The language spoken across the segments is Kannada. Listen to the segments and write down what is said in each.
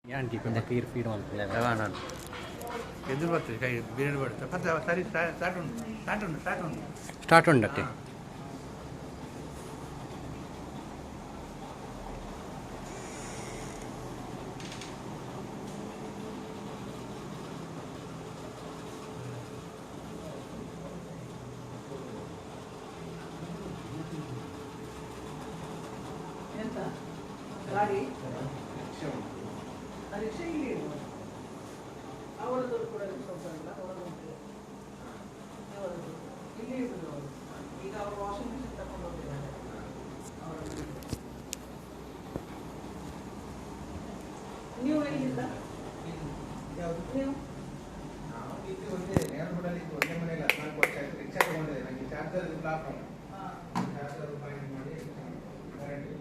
ಆಂಟಿ ಕೊಂಚ ಫೀಡ್ ಫೀಡ್ ಮಾಡ್ತಿಲ್ಲ ನಾನು ಎದುರು ಬರ್ತದೆ ಕೈ ಬಿರಿಯಾನಿ ಬರುತ್ತೆ ಮತ್ತೆ ಸರಿ ಸ್ಟಾರ್ಟ್ ಉಂಟು ಸ್ಟಾರ್ಟ್ ಉಂಟತ್ತೆ ಗಾಡಿ ರಿಕ್ಷಾ ಇಲ್ಲಿ ಅವರದ್ದು ಕೂಡ ಸ್ವಲ್ಪ ಇಲ್ಲ ಅವರದ್ದು ಇಲ್ಲಿ ಇರುವುದು ಅವರು ಈಗ ಅವರು ವಾಷಿಂಗ್ ಮಿಷಿನ್ ತಗೊಂಡು ಹೋಗಿದ್ದಾರೆ ನೀವು ಎಲ್ಲಿಂದ ಯಾವುದು ನೀವು ನಾವು ಇಲ್ಲಿ ಒಂದೇ ನೇರಪುರದಲ್ಲಿ ಒಂದೇ ಮನೆಯಲ್ಲಿ 14 ವರ್ಷ ಆಯ್ತು ರಿಕ್ಷಾ ತಗೊಂಡಿದ್ದೆ ನನಗೆ ಚಾರ್ಜರ್ ಪ್ರಾಬ್ಲಮ್ ಚಾರ್ಜರ್ ಫೈನ್ ಮಾಡಿ ಗ್ಯಾರಂಟಿ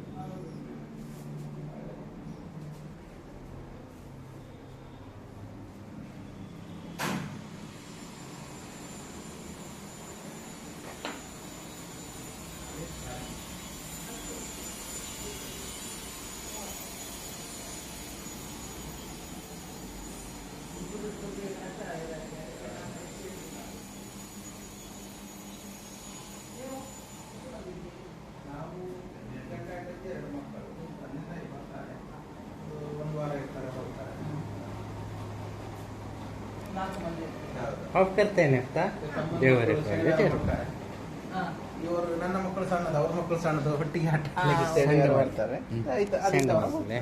ನಾವು ಎರಡು ಮಕ್ಕಳು ತಂದೆ ಬರ್ತಾರೆ ಒಂದು ವಾರ ಇರ್ತಾರೆ ಹೋಗ್ತಾರೆ 4 ಮಂದಿ ಆಫ್ ಕರ್ತೇನೆ ಅಪ್ಪ ದೇವರೇ ಹಾಂ ಇವರು ನನ್ನ ಮಕ್ಕಳು ಸಣ್ಣದು ಅವ್ರ ಮಕ್ಕಳು ಸಣ್ಣದು ಒಟ್ಟಿಗೆ ಆಟ ಆಡ್ಲಿಕ್ಕೆ ಸಣ್ಣ ಬರ್ತಾರೆ ಆಯ್ತು ಸಣ್ಣ ಅದಕ್ಕೆ ಮಕ್ಕಳೇ.